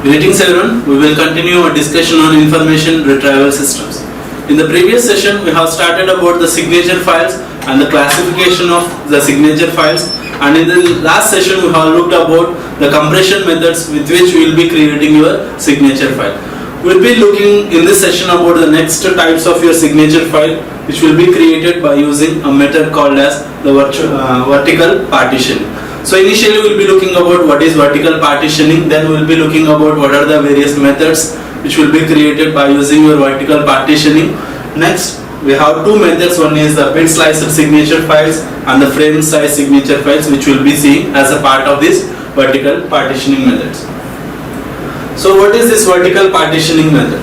Greetings everyone, we will continue our discussion on information retrieval systems. In the previous session we have started about the signature files and the classification of the signature files, and in the last session we have looked about the compression methods with which we will be creating your signature file. We will be looking in this session about the next types of your signature file, which will be created by using a method called as the vertical partitioning. So initially we will be looking about what is vertical partitioning, then we will be looking about what are the various methods which will be created by using your vertical partitioning. Next we have two methods, one is the bit slicer signature files and the frame size signature files, which we will be seeing as a part of this vertical partitioning methods. So what is this vertical partitioning method?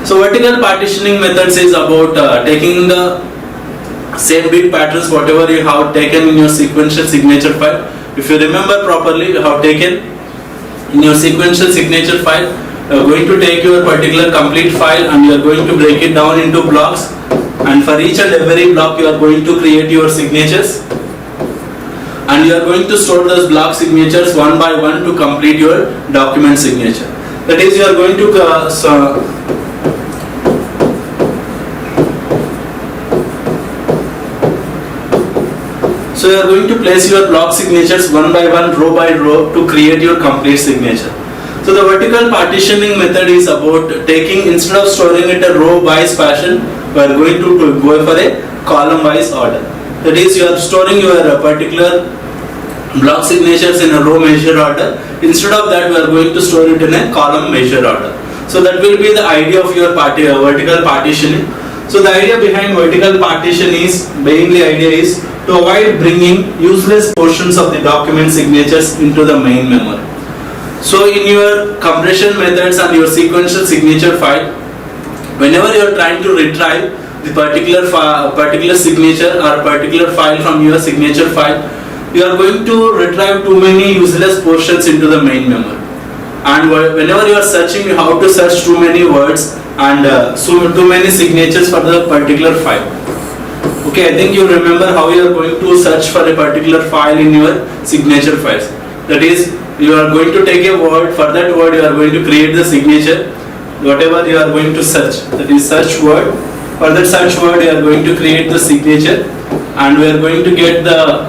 So vertical partitioning methods is about taking the same bit patterns whatever you have taken in your sequential signature file. If you remember properly, you have taken in your sequential signature file, you are going to take your particular complete file and you are going to break it down into blocks, and for each and every block you are going to create your signatures, and you are going to store those block signatures one by one to complete your document signature. That is, you are going to So you are going to place your block signatures one by one, row by row, to create your complete signature. So the vertical partitioning method is about taking, instead of storing it a row wise fashion, we are going to go for a column wise order. That is, you are storing your particular block signatures in a row measure order. Instead of that, we are going to store it in a column measure order. So that will be the idea of your vertical partitioning. So the idea behind vertical partition is, mainly idea is to avoid bringing useless portions of the document signatures into the main memory. So in your compression methods and your sequential signature file, whenever you are trying to retrieve the particular signature or particular file from your signature file, you are going to retrieve too many useless portions into the main memory. And whenever you are searching, you have to search too many words and too many signatures for the particular file. Okay, I think you remember how you are going to search for a particular file in your signature files. That is, you are going to take a word, for that word you are going to create the signature, whatever you are going to search, that is search word. For that search word you are going to create the signature, and we are going to get the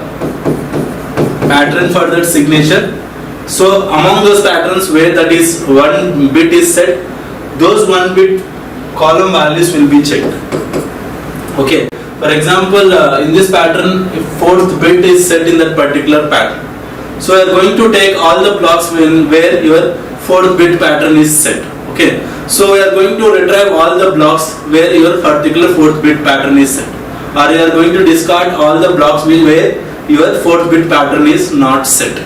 pattern for that signature. So among those patterns where that is one bit is set, those one bit column values will be checked. Okay. For example, in this pattern, if fourth bit is set in that particular pattern, so you are going to take all the blocks where your fourth bit pattern is set. Okay, so we are going to retrieve all the blocks where your particular fourth bit pattern is set, or you are going to discard all the blocks where your fourth bit pattern is not set.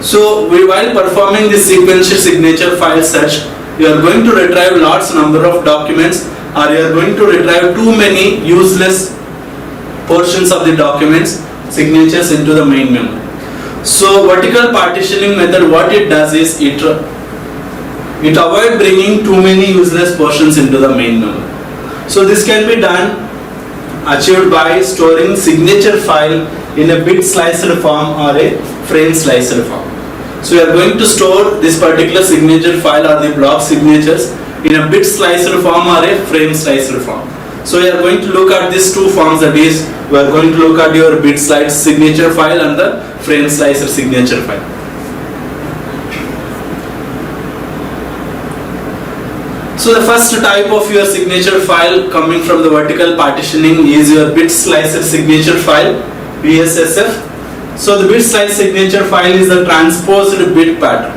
So while performing this sequential signature file search, you are going to retrieve lots number of documents, or you are going to retrieve too many useless portions of the documents signatures into the main memory. So vertical partitioning method, what it does is it avoids bringing too many useless portions into the main memory. So this can be done, achieved by storing signature file in a bit slicer form or a frame slicer form. So you are going to store this particular signature file or the block signatures in a bit slicer form or a frame slicer form. So we are going to look at these two forms, that is, we are going to look at your bit slicer signature file and the frame slicer signature file. So the first type of your signature file coming from the vertical partitioning is your bit slicer signature file, BSSF. So the bit slicer signature file is the transposed bit pattern.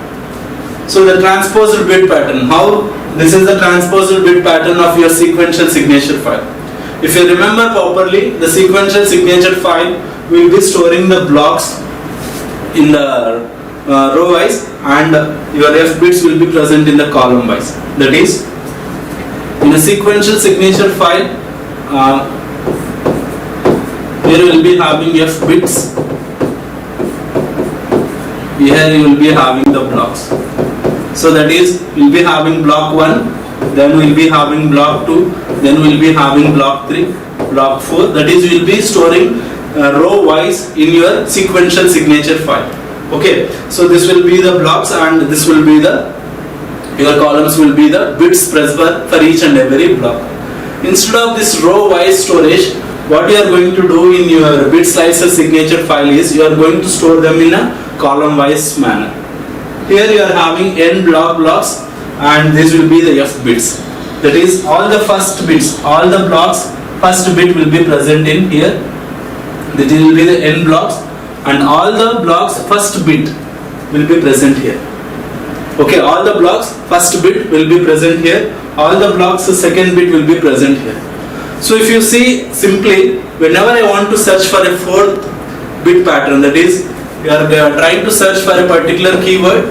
So the transposed bit pattern, how? This is the transposed bit pattern of your sequential signature file. If you remember properly, the sequential signature file will be storing the blocks in the row wise, and your F bits will be present in the column wise. That is, in a sequential signature file, here you will be having F bits, here you will be having the blocks. So that is, we will be having block 1, then we will be having block 2, then we will be having block 3, block 4. That is, we will be storing row wise in your sequential signature file. Okay, so this will be the blocks and this will be the your columns will be the bits pressed for each and every block. Instead of this row wise storage, what you are going to do in your bit slicer signature file is you are going to store them in a column wise manner. Here you are having n blocks, and this will be the f bits. That is, all the first bits, all the blocks, first bit will be present in here. That will be the n blocks, and all the blocks first bit will be present here. Okay, all the blocks first bit will be present here, all the blocks second bit will be present here. So if you see simply, whenever I want to search for a fourth bit pattern, that is, you are trying to search for a particular keyword,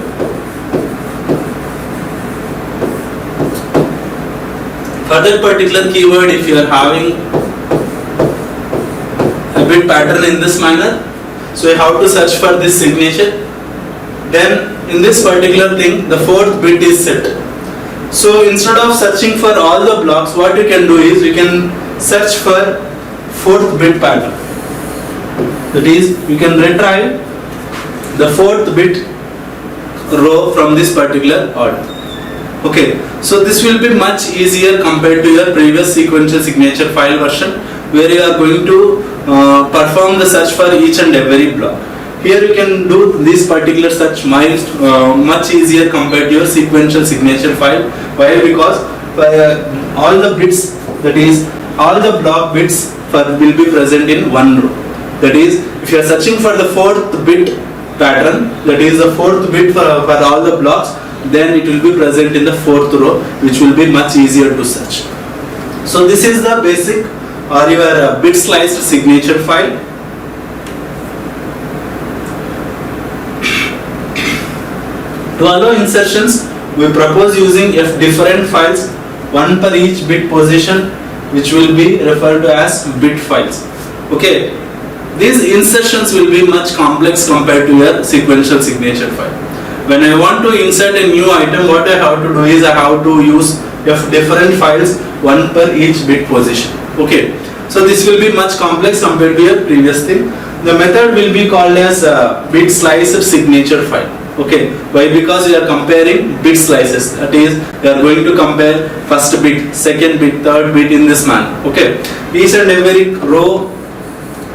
for that particular keyword, if you are having a bit pattern in this manner, so you have to search for this signature. Then in this particular thing, the fourth bit is set. So instead of searching for all the blocks, what you can do is you can search for fourth bit pattern. That is, you can retrieve the fourth bit row from this particular order. Okay, so this will be much easier compared to your previous sequential signature file version, where you are going to perform the search for each and every block. Here you can do this particular search much easier compared to your sequential signature file. Why? Because all the bits, that is, all the block bits will be present in one row. That is, if you are searching for the fourth bit pattern, that is the fourth bit for all the blocks, then it will be present in the fourth row, which will be much easier to search. So this is the basic or your bit sliced signature file. To allow insertions, we propose using F different files, one per each bit position, which will be referred to as bit files. Okay, these insertions will be much complex compared to your sequential signature file. When I want to insert a new item, what I have to do is I have to use F different files, one per each bit position. Okay, so this will be much complex compared to your previous thing. The method will be called as bit slicer signature file. Okay, why? Because you are comparing bit slices. That is, you are going to compare first bit, second bit, third bit in this manner. Okay, each and every row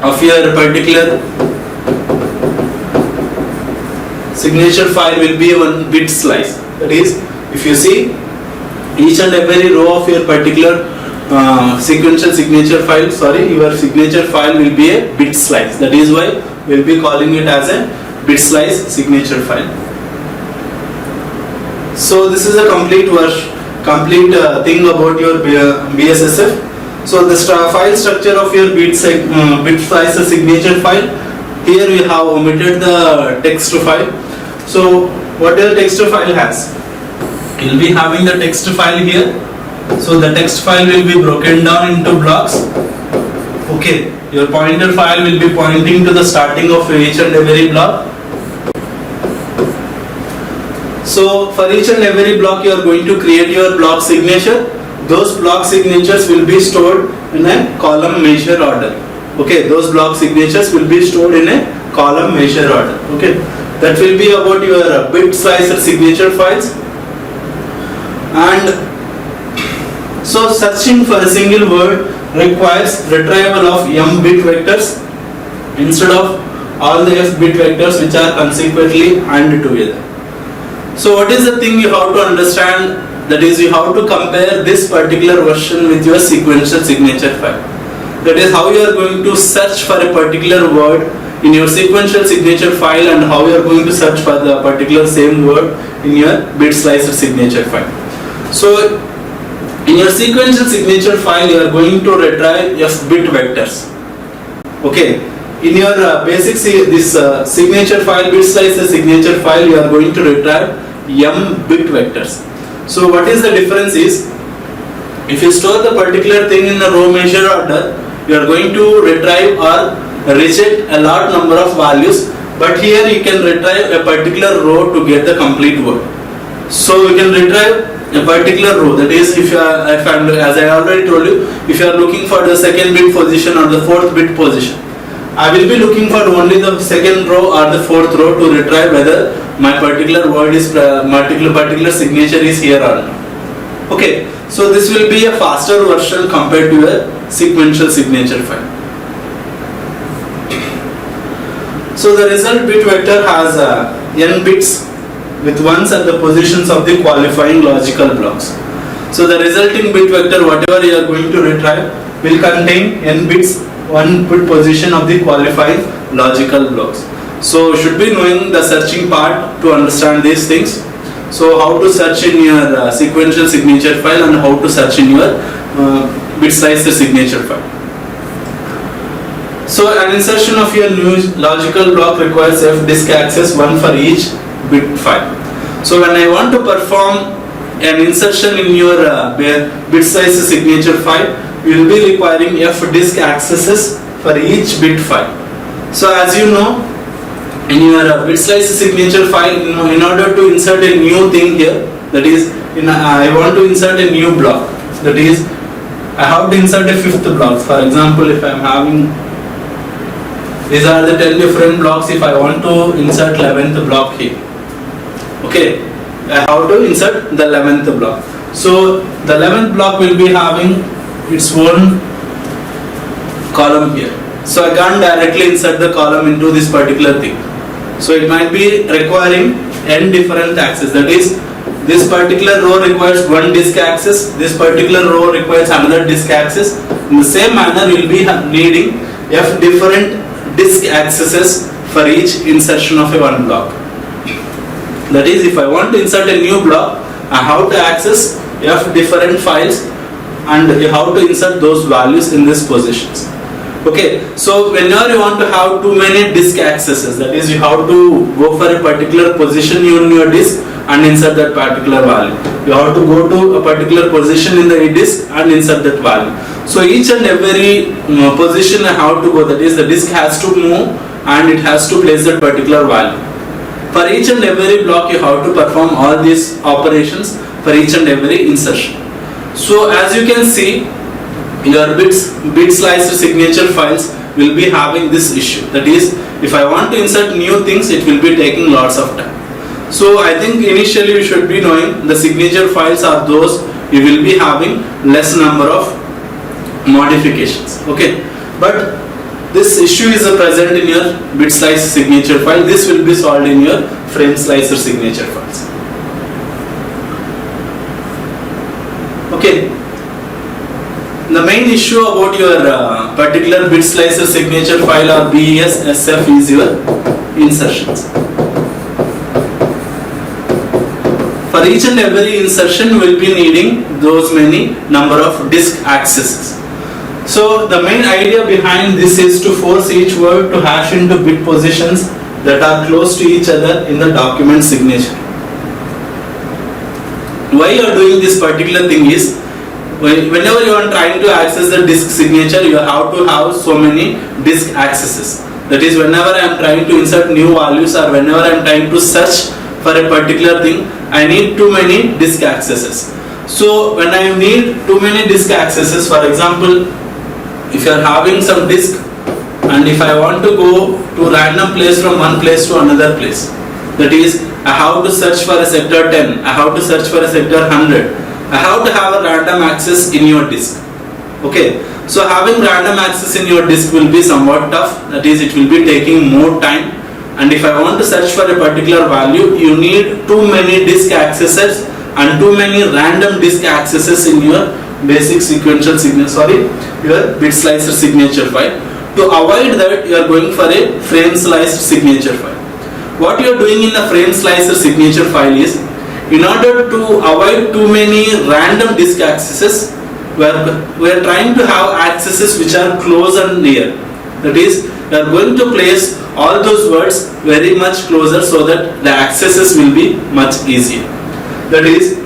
of your particular signature file will be one bit slice. That is, if you see, each and every row of your particular sequential signature file, your signature file will be a bit slice. That is why we will be calling it as a bit slice signature file. So this is a complete thing about your BSSF. So the file structure of your bit slicer signature file. Here we have omitted the text file. So what the text file has? You will be having the text file here. So the text file will be broken down into blocks. Okay, your pointer file will be pointing to the starting of each and every block. So for each and every block you are going to create your block signature. Those block signatures will be stored in a column measure order. Okay, those block signatures will be stored in a column measure order. Okay, that will be about your bit slicer signature files. And so searching for a single word requires retrieval of m bit vectors instead of all the f bit vectors which are consequently AND together. So what is the thing you have to understand? That is, you have to compare this particular version with your sequential signature file. That is how you are going to search for a particular word in your sequential signature file and how you are going to search for the particular same word in your bit slicer signature file. So in your sequential signature file you are going to retrieve f bit vectors. Okay, in your basic signature file, bit slicer signature file, you are going to retrieve m bit vectors. So what is the difference is, if you store the particular thing in the row measure order, you are going to retrieve or reject a lot number of values, but here you can retrieve a particular row to get the complete word. So you can retrieve a particular row. That is, if as I already told you, if you are looking for the second bit position or the fourth bit position, I will be looking for only the second row or the fourth row to retrieve whether my particular word is particular signature is here or not. Okay, so this will be a faster version compared to a sequential signature file. So the result bit vector has n bits with ones at the positions of the qualifying logical blocks. So the resulting bit vector, whatever you are going to retrieve, will contain n bits, one bit position of the qualifying logical blocks. So should be knowing the searching part to understand these things. So how to search in your sequential signature file and how to search in your bit slicer signature file. So an insertion of your new logical block requires f disk access, one for each bit file. So when I want to perform an insertion in your bit slicer signature file, you will be requiring f disk accesses for each bit file. So as you know, in your bit slicer signature file, in order to insert a new thing here, that is, I want to insert a new block, that is, I have to insert a fifth block. For example, if I am having, these are the 10 different blocks. If I want to insert 11th block here, okay, I have to insert the 11th block. So the 11th block will be having its own column here. So I can't directly insert the column into this particular thing. So it might be requiring n different access. That is, this particular row requires one disk access, this particular row requires another disk access. In the same manner, you will be needing f different disk accesses for each insertion of a one block. That is, if I want to insert a new block, I have to access f different files and you have to insert those values in these positions. Okay, so whenever you want to have too many disk accesses, that is, you have to go for a particular position in your disk and insert that particular value. You have to go to a particular position in the disk and insert that value. So each and every position I have to go, that is, the disk has to move and it has to place that particular value. For each and every block, you have to perform all these operations for each and every insertion. So as you can see, your bit slicer signature files will be having this issue. That is, if I want to insert new things, it will be taking lots of time. So I think initially you should be knowing the signature files are those you will be having less number of modifications. Okay, but this issue is present in your bit slicer signature file. This will be solved in your frame slicer signature files. Okay, the main issue about your particular bit slicer signature file or BES SF is your insertions. For each and every insertion, we will be needing those many number of disk accesses. So the main idea behind this is to force each word to hash into bit positions that are close to each other in the document signature. Why you are doing this particular thing is, whenever you are trying to access the disk signature, you have to have so many disk accesses. That is, whenever I am trying to insert new values or whenever I am trying to search for a particular thing, I need too many disk accesses. So when I need too many disk accesses, for example, if you are having some disk and if I want to go to random place from one place to another place, that is, I have to search for a sector 10, I have to search for a sector 100, I have to have a random access in your disk. Okay, so having random access in your disk will be somewhat tough, that is, it will be taking more time, and if I want to search for a particular value, you need too many disk accesses and too many random disk accesses in your basic sequential signature, your bit slicer signature file. To avoid that, you are going for a frame slicer signature file. What you are doing in the frame slicer signature file is, in order to avoid too many random disk accesses, we are trying to have accesses which are close and near. That is, we are going to place all those words very much closer so that the accesses will be much easier. That is,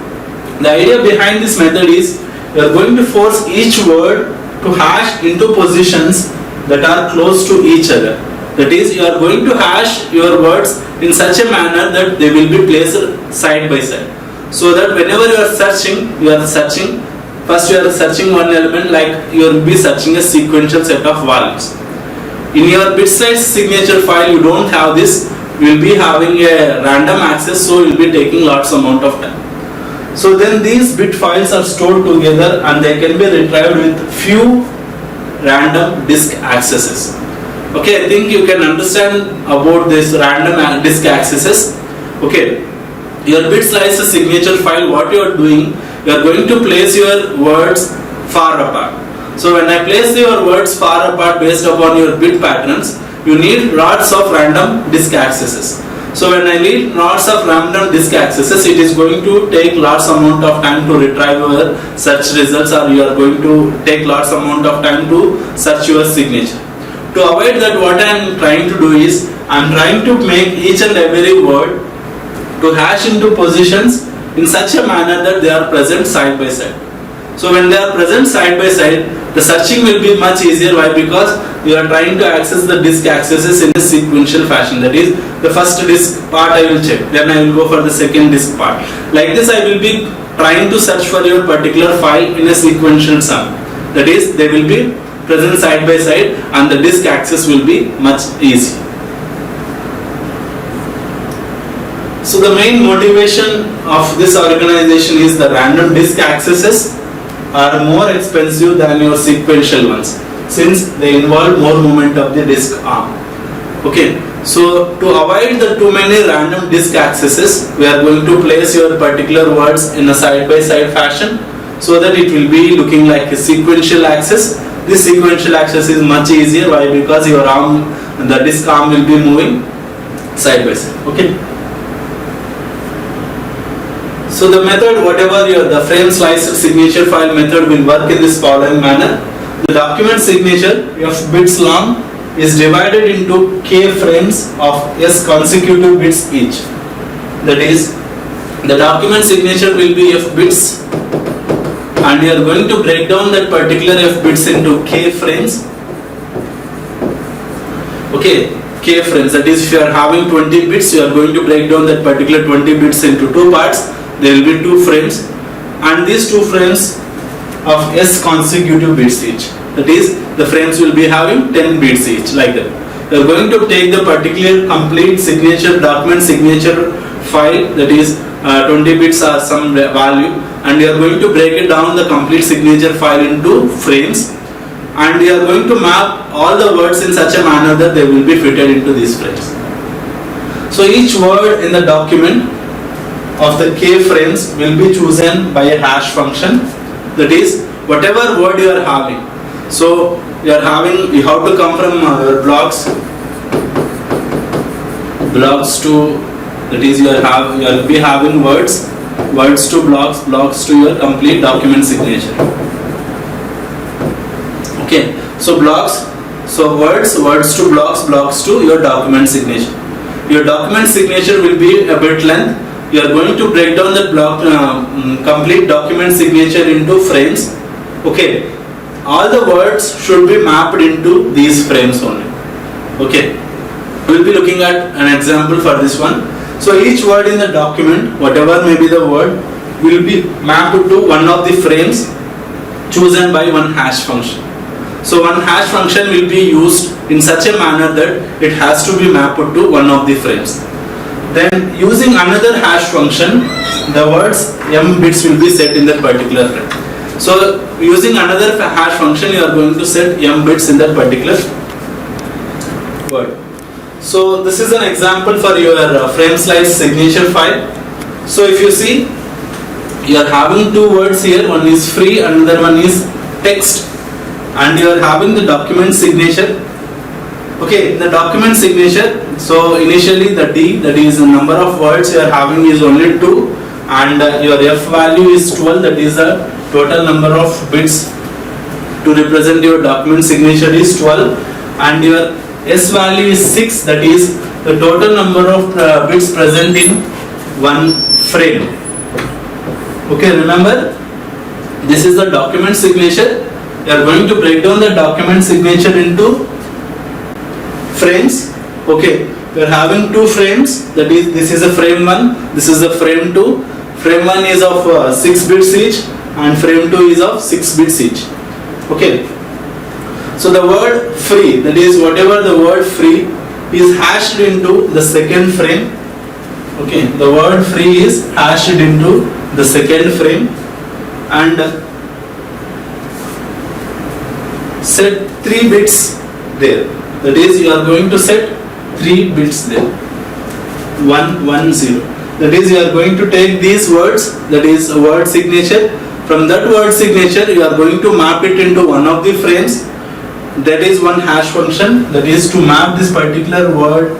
the idea behind this method is, we are going to force each word to hash into positions that are close to each other. That is, you are going to hash your words in such a manner that they will be placed side by side. So that whenever you are searching, first you are searching one element, like you will be searching a sequential set of values. In your bit slicer signature file, you don't have this will be having a random access, so will be taking lots amount of time. So then these bit files are stored together and they can be retrieved with few random disk accesses. Okay, I think you can understand about this random disk accesses. Okay, your bit slice signature file, what you are doing, you are going to place your words far apart. So when I place your words far apart based upon your bit patterns, you need lots of random disk accesses. So when I need lots of random disk accesses, it is going to take lots amount of time to retrieve your search results, or you are going to take lots amount of time to search your signature. To avoid that, what I am trying to do is, I am trying to make each and every word to hash into positions in such a manner that they are present side by side. So when they are present side by side, the searching will be much easier. Why? Because you are trying to access the disk accesses in a sequential fashion. That is, the first disk part I will check, then I will go for the second disk part. Like this, I will be trying to search for your particular file in a sequential sum. That is, they will be present side by side and the disk access will be much easy. So the main motivation of this organization is the random disk accesses are more expensive than your sequential ones, since they involve more movement of the disk arm. Okay, so to avoid the too many random disk accesses, we are going to place your particular words in a side by side fashion, so that it will be looking like a sequential access. This sequential access is much easier. Why? Because your arm, the disk arm will be moving side by side. Okay. So the method, whatever the frame slicer signature file method will work in this following manner. The document signature f bits long is divided into k frames of s consecutive bits each. That is, the document signature will be f bits, and you are going to break down that particular f bits into k frames. Okay, k frames. That is, if you are having 20 bits, you are going to break down that particular 20 bits into two parts. There will be 2 frames, and these 2 frames of s consecutive bits each. That is, the frames will be having 10 bits each, like that. You are going to take the particular complete signature, document signature file, that is 20 bits or some value, and you are going to break it down the complete signature file into frames, and you are going to map all the words in such a manner that they will be fitted into these frames. So each word in the document of the k frames will be chosen by a hash function. That is, whatever word you are having. So you have to come from your blocks to, that is, you will be having words to blocks to your complete document signature. Okay, so blocks, so words to blocks to your document signature. Your document signature will be a bit length. You are going to break down the block complete document signature into frames. Okay, all the words should be mapped into these frames only. Okay, we will be looking at an example for this one. So each word in the document, whatever may be the word, will be mapped to one of the frames chosen by one hash function. So one hash function will be used in such a manner that it has to be mapped to one of the frames. Then using another hash function, the words m bits will be set in that particular frame. So using another hash function, you are going to set m bits in that particular word. So this is an example for your frame slice signature file. So if you see, you are having 2 words here. One is free, another one is text, and you are having the document signature. Okay, the document signature, so initially the D, that is the number of words you are having, is only 2, and your F value is 12, that is the total number of bits to represent your document signature is 12, and your S value is 6, that is the total number of bits present in one frame. Okay, remember, this is the document signature. You are going to break down the document signature into frames. Okay, we are having 2 frames, that is, this is a frame 1, this is a frame 2. Frame 1 is of 6 bits each, and frame 2 is of 6 bits each. Okay, so the word free, that is, whatever the word free is hashed into the second frame. Okay, the word free is hashed into the second frame, and set 3 bits there. That is, you are going to set 3 bits there. 1 1 0. That is, you are going to take these words, that is a word signature. From that word signature, you are going to map it into one of the frames. That is one hash function. That is, to map this particular word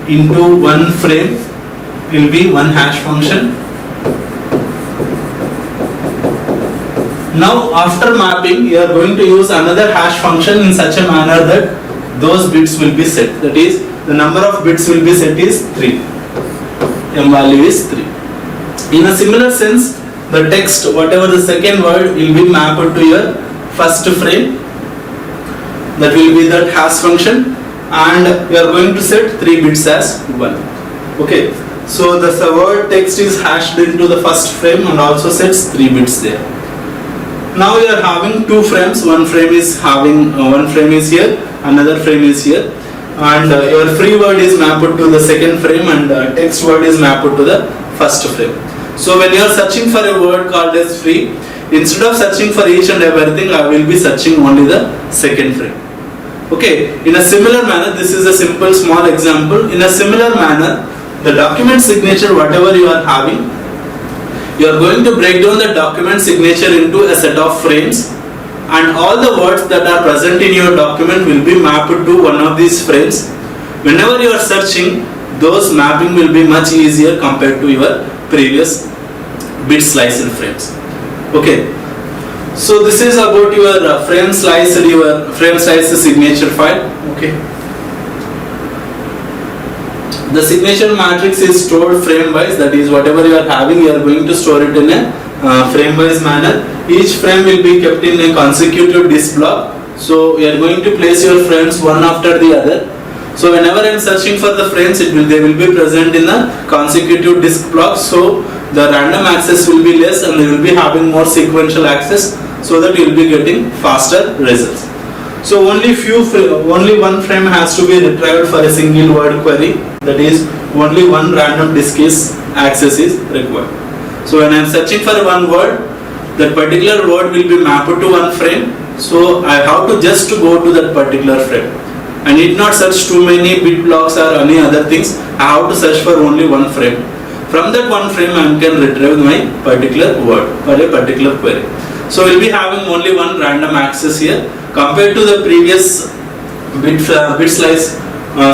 into one frame will be one hash function. Now after mapping, you are going to use another hash function in such a manner that those bits will be set. That is, the number of bits will be set is 3. M value is 3. In a similar sense, the text, whatever the second word, will be mapped to your first frame. That will be that hash function, and you are going to set 3 bits as 1. Okay. So the word text is hashed into the first frame and also sets 3 bits there. Now we are having 2 frames. One frame is having one frame is here, another frame is here, and your free word is mapped to the second frame, and text word is mapped to the first frame. So when you are searching for a word called as free, instead of searching for each and everything, I will be searching only the second frame. Okay. In a similar manner, this is a simple small example. In a similar manner, the document signature, whatever you are having, you are going to break down the document signature into a set of frames, and all the words that are present in your document will be mapped to one of these frames. Whenever you are searching, those mapping will be much easier compared to your previous bit sliced frames. Okay. So this is about your frame sliced signature file. Okay. The signature matrix is stored frame wise. That is, whatever you are having, you are going to store it in a frame wise manner. Each frame will be kept in a consecutive disk block. So you are going to place your frames one after the other. So whenever I am searching for the frames, they will be present in a consecutive disk block. So the random access will be less, and they will be having more sequential access, so that you will be getting faster results. So only one frame has to be retrieved for a single word query. That is, only one random disk access is required. So when I am searching for one word, that particular word will be mapped to one frame. So I have to just go to that particular frame. I need not search too many bit blocks or any other things. I have to search for only one frame. From that one frame, I can retrieve my particular word or a particular query. So we'll be having only one random access here, compared to the previous bit slice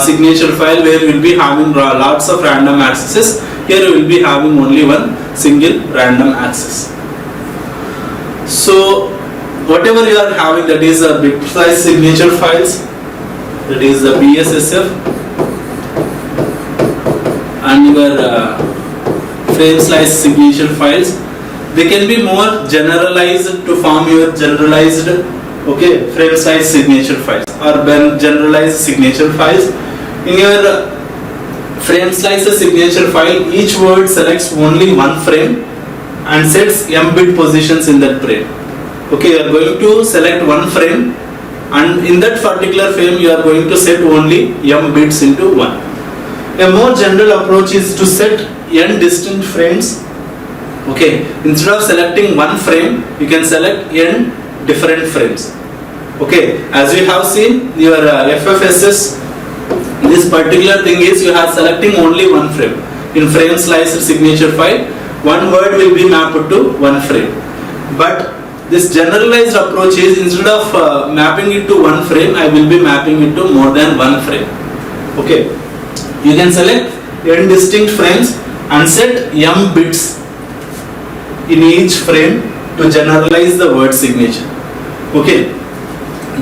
signature file, where we'll be having lots of random accesses. Here we will be having only one single random access. So whatever you are having, that is a bit slice signature files, that is the BSSF, and your frame slice signature files, they can be more generalized to form your generalized frame size signature files or generalized signature files. In your frame slicer signature file, each word selects only one frame and sets m bit positions in that frame. Okay, you are going to select one frame, and in that particular frame you are going to set only m bits into 1. A more general approach is to set n distinct frames. Okay, instead of selecting one frame, you can select n different frames. Okay, as you have seen, your FFSS, this particular thing is you are selecting only one frame. In frame slicer signature file, one word will be mapped to one frame. But this generalized approach is, instead of mapping it to one frame, I will be mapping it to more than one frame. Okay, you can select n distinct frames and set m bits in each frame to generalize the word signature. Okay,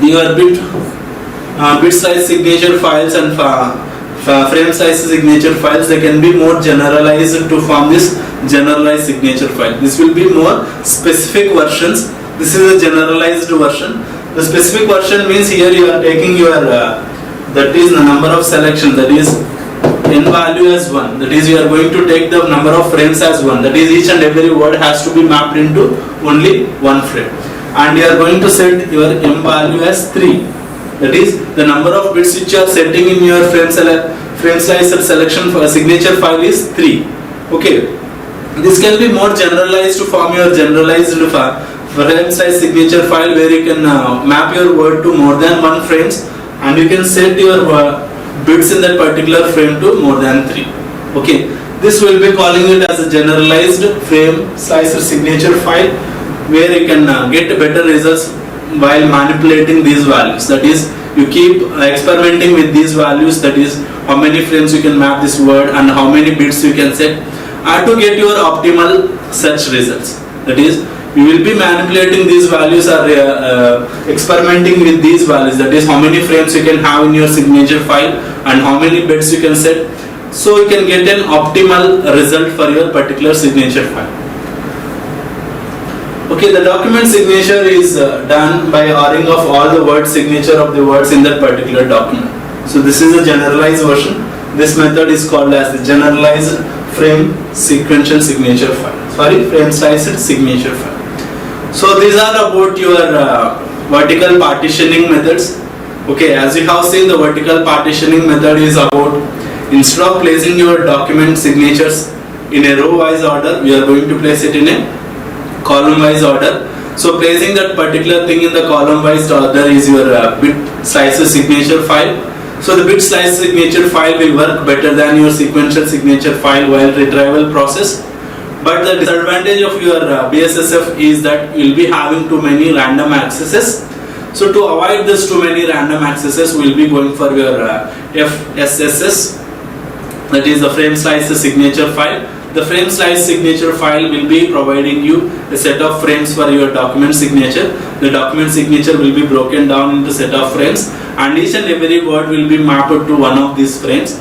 your bit size signature files and frame size signature files, they can be more generalized to form this generalized signature file. This will be more specific versions. This is a generalized version. The specific version means here you are taking your that is the number of selection, that is n value as 1. That is, you are going to take the number of frames as 1. That is, each and every word has to be mapped into only one frame. And you are going to set your m value as 3. That is the number of bits which you are setting in your frame slicer selection for a signature file is 3. Okay, this can be more generalized to form your generalized frame size signature file, where you can map your word to more than one frames, and you can set your bits in that particular frame to more than 3. Okay, this will be calling it as a generalized frame slicer signature file, where you can get better results while manipulating these values. That is, you keep experimenting with these values, that is how many frames you can map this word and how many bits you can set, and to get your optimal search results. That is, you will be manipulating these values or experimenting with these values, that is how many frames you can have in your signature file and how many bits you can set, so you can get an optimal result for your particular signature file. Okay, the document signature is done by ORing of all the word signature of the words in that particular document. So this is a generalized version. This method is called as the generalized frame sequential signature file. Frame sliced signature file. So these are about your vertical partitioning methods. Okay, as you have seen, the vertical partitioning method is about, instead of placing your document signatures in a row wise order, we are going to place it in a column wise order. So placing that particular thing in the column wise order is your bit slicer signature file. So the bit slice signature file will work better than your sequential signature file while retrieval process. But the disadvantage of your BSSF is that you will be having too many random accesses. So to avoid this too many random accesses, we will be going for your FSSS, that is the frame slice signature file. The frame slice signature file will be providing you a set of frames for your document signature. The document signature will be broken down into set of frames, and each and every word will be mapped to one of these frames.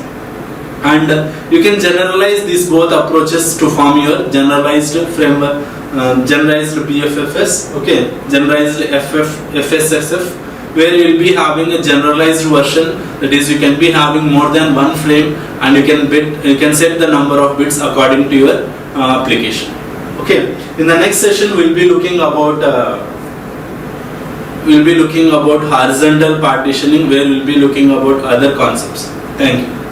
And you can generalize these both approaches to form your generalized framework, generalized BFFS, okay, generalized FSSF, where you will be having a generalized version. That is, you can be having more than one frame, and you can set the number of bits according to your application. Okay, in the next session we'll be looking about horizontal partitioning, where we'll be looking about other concepts. Thank you.